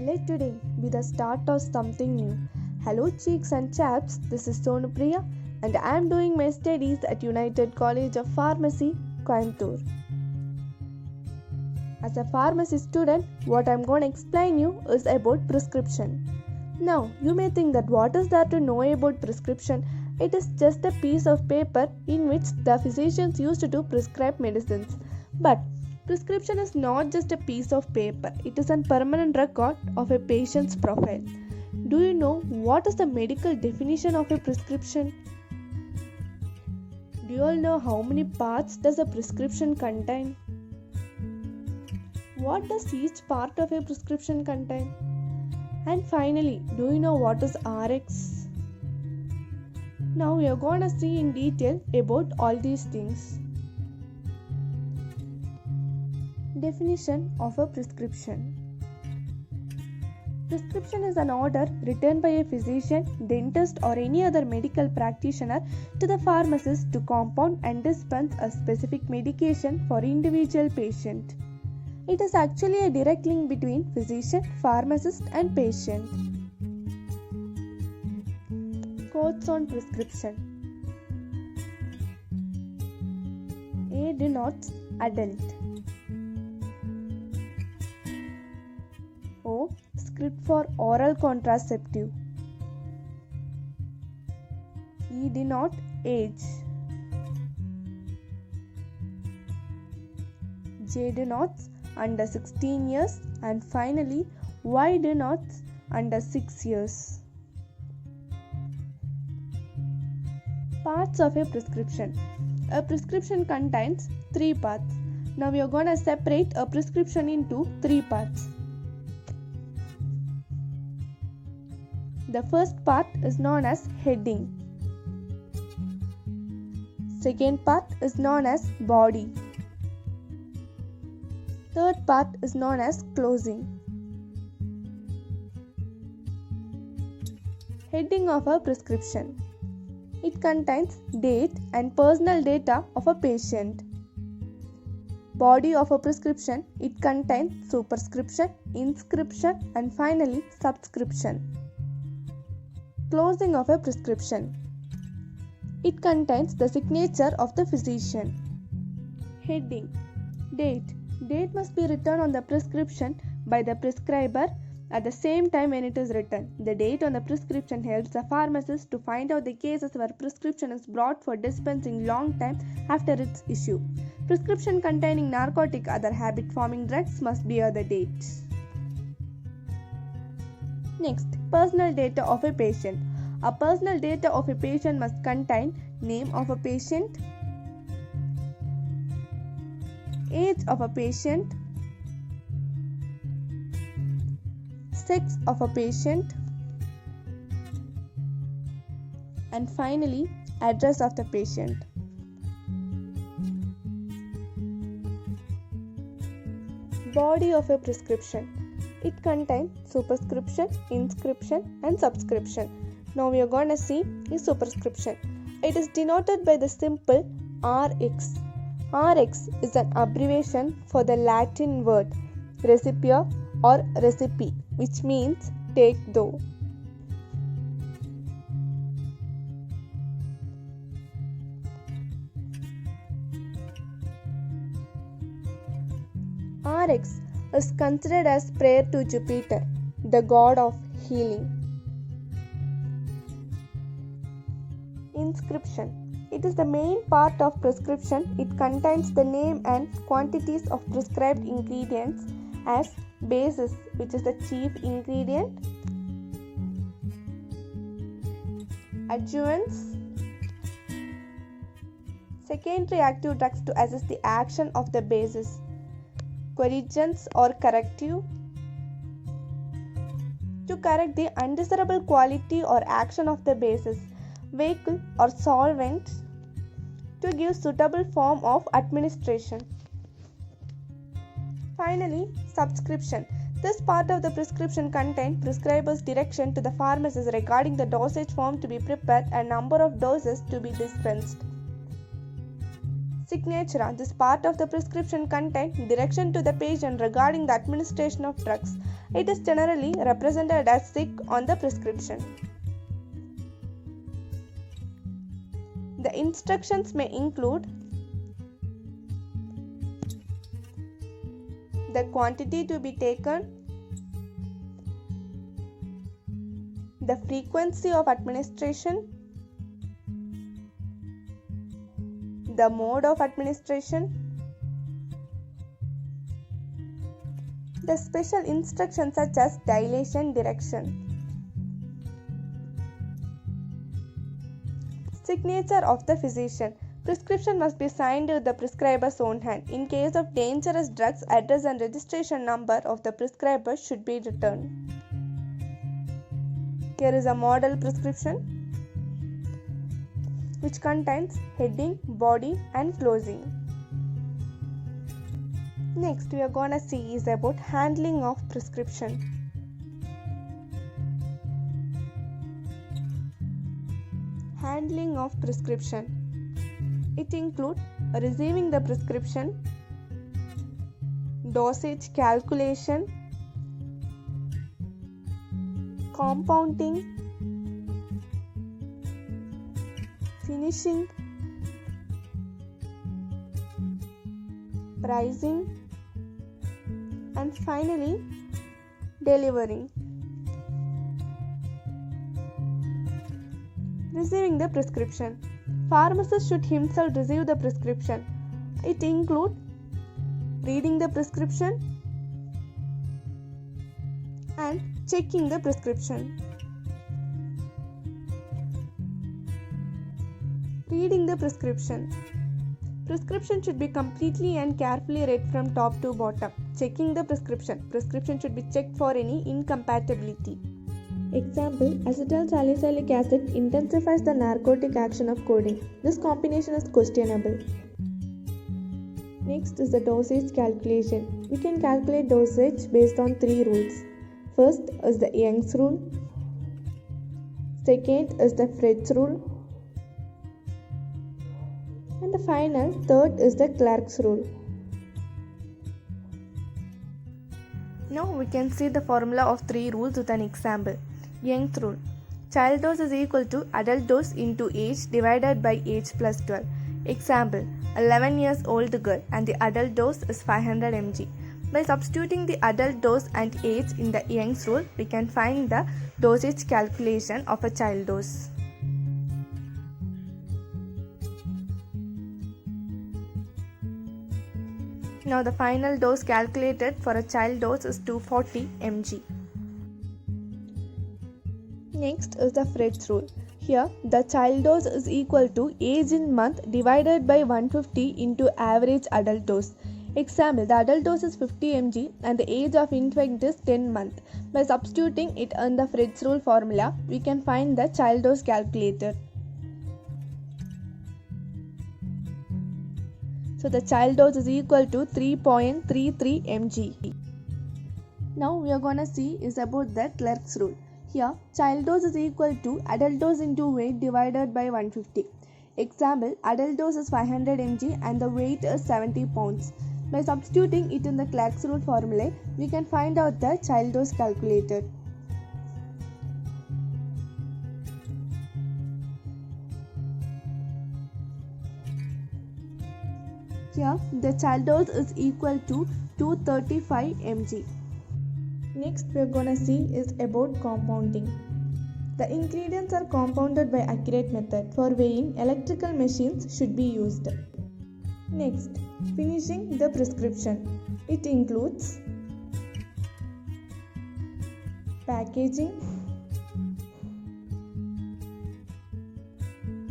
Let today be the start of something new. Hello, cheeks and chaps, this is Sonupriya, and I am doing my studies at United College of Pharmacy, Coimbatore. As a pharmacy student, what I am going to explain you is about prescription. Now, you may think that what is there to know about prescription? It is just a piece of paper in which the physicians used to prescribe medicines. But prescription is not just a piece of paper, it is a permanent record of a patient's profile. Do you know what is the medical definition of a prescription? Do you all know how many parts does a prescription contain? What does each part of a prescription contain? And finally, do you know what is RX? Now we are going to see in detail about all these things. Definition of a prescription. Prescription is an order written by a physician, dentist or any other medical practitioner to the pharmacist to compound and dispense a specific medication for individual patient. It is actually a direct link between physician, pharmacist and patient. Quotes on prescription. A denotes adult. O. Script for oral contraceptive. E denote age. J denotes under 16 years, and finally Y denotes under 6 years. Parts of a prescription. A prescription contains 3 parts. Now we are going to separate a prescription into 3 parts. The first part is known as heading. Second part is known as body. Third part is known as closing. Heading of a prescription. It contains date and personal data of a patient. Body of a prescription. It contains superscription, inscription and finally subscription. Closing of a prescription. It contains the signature of the physician. Heading. Date. Date must be written on the prescription by the prescriber at the same time when it is written. The date on the prescription helps the pharmacist to find out the cases where prescription is brought for dispensing long time after its issue. Prescription containing narcotic other habit-forming drugs must bear the date. Next, personal data of a patient. A personal data of a patient must contain name of a patient, age of a patient, sex of a patient, and finally address of the patient. Body of a prescription. It contains superscription, inscription and subscription. Now we are going to see is superscription. It is denoted by the symbol RX. RX is an abbreviation for the Latin word recipia or recipe, which means take though. RX is considered as prayer to Jupiter, the god of healing. Inscription. It is the main part of prescription. It contains the name and quantities of prescribed ingredients as basis, which is the chief ingredient, adjuvants, secondary active drugs to assess the action of the basis, corrigens or corrective to correct the undesirable quality or action of the basis, vehicle or solvent to give suitable form of administration. Finally, subscription. This part of the prescription contains prescriber's direction to the pharmacist regarding the dosage form to be prepared and number of doses to be dispensed. Signature. This part of the prescription contains direction to the patient regarding the administration of drugs. It is generally represented as SIG on the prescription. The instructions may include the quantity to be taken, the frequency of administration, the mode of administration, the special instructions such as dilation direction. Signature of the physician. Prescription must be signed with the prescriber's own hand. In case of dangerous drugs, address and registration number of the prescriber should be written. Here is a model prescription which contains heading, body and closing. Next we are gonna see is about handling of prescription. Handling of prescription. It includes receiving the prescription, dosage calculation, compounding, finishing, pricing, and finally delivering. Receiving the prescription. Pharmacist should himself receive the prescription. It includes reading the prescription and checking the prescription. Reading the prescription. Prescription should be completely and carefully read from top to bottom. Checking the prescription. Prescription should be checked for any incompatibility. Example, acetyl salicylic acid intensifies the narcotic action of codeine. This combination is questionable. Next is the dosage calculation. We can calculate dosage based on 3 rules. First is the Young's rule. Second is the Fred's rule. And the final, third is the Clark's rule. Now we can see the formula of 3 rules with an example. Young's rule. Child dose is equal to adult dose into age divided by age plus 12. Example, 11 years old girl and the adult dose is 500 mg. By substituting the adult dose and age in the Young's rule, we can find the dosage calculation of a child dose. Now the final dose calculated for a child dose is 240 mg. Next is the Fred's rule. Here the child dose is equal to age in month divided by 150 into average adult dose. Example, the adult dose is 50 mg and the age of infant is 10 months. By substituting it in the Fred's rule formula, we can find the child dose calculated. So the child dose is equal to 3.33 mg. Now we are gonna see is about the Clark's rule. Here child dose is equal to adult dose into weight divided by 150. Example, adult dose is 500 mg and the weight is 70 pounds. By substituting it in the Clark's rule formula, we can find out the child dose calculated. Here the child dose is equal to 235 mg. Next we are gonna see is about compounding. The ingredients are compounded by accurate method. For weighing, electrical machines should be used. Next, finishing the prescription. It includes packaging,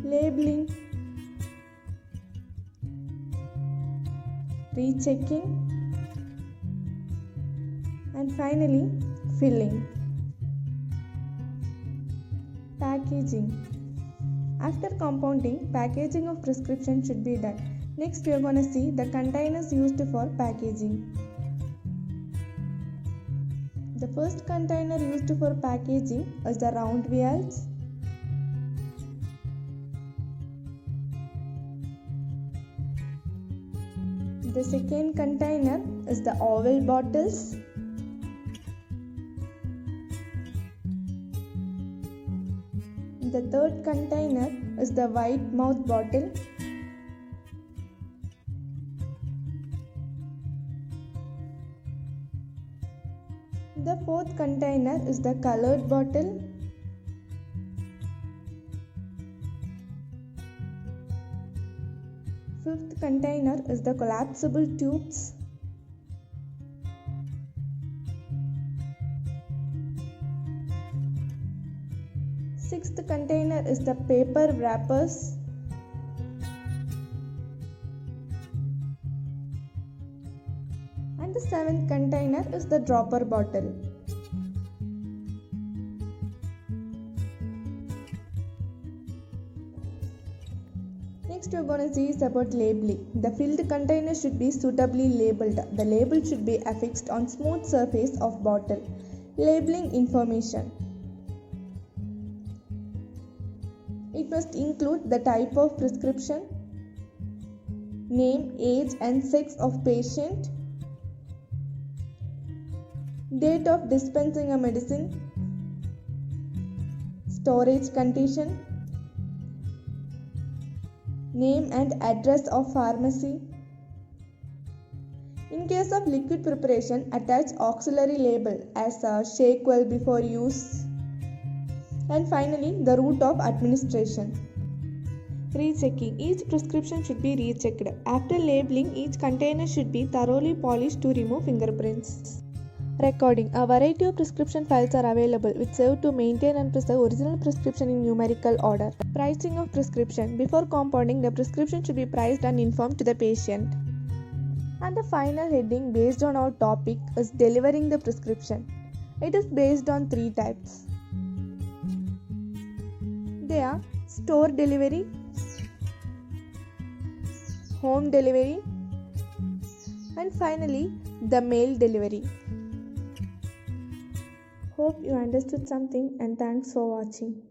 labeling, rechecking, and finally filling. Packaging. After compounding, packaging of prescription should be done. Next we are going to see the containers used for packaging. The first container used for packaging is the round vials. The second container is the oval bottles. The third container is the wide mouth bottle. The fourth container is the colored bottle. Fifth container is the collapsible tubes. Sixth container is the paper wrappers. And the seventh container is the dropper bottle. Next we are going to see is about labeling. The filled container should be suitably labeled. The label should be affixed on smooth surface of bottle. Labeling information. It must include the type of prescription, name, age and sex of patient, date of dispensing a medicine, storage condition, name and address of pharmacy. In case of liquid preparation, attach auxiliary label as shake well before use. And finally, the route of administration. Rechecking. Each prescription should be rechecked. After labeling, each container should be thoroughly polished to remove fingerprints. Recording. A variety of prescription files are available which serve to maintain and preserve original prescription in numerical order. Pricing of prescription. Before compounding, the prescription should be priced and informed to the patient. And the final heading based on our topic is delivering the prescription. It is based on three types. They are store delivery, home delivery, and finally the mail delivery. Hope you understood something and thanks for watching.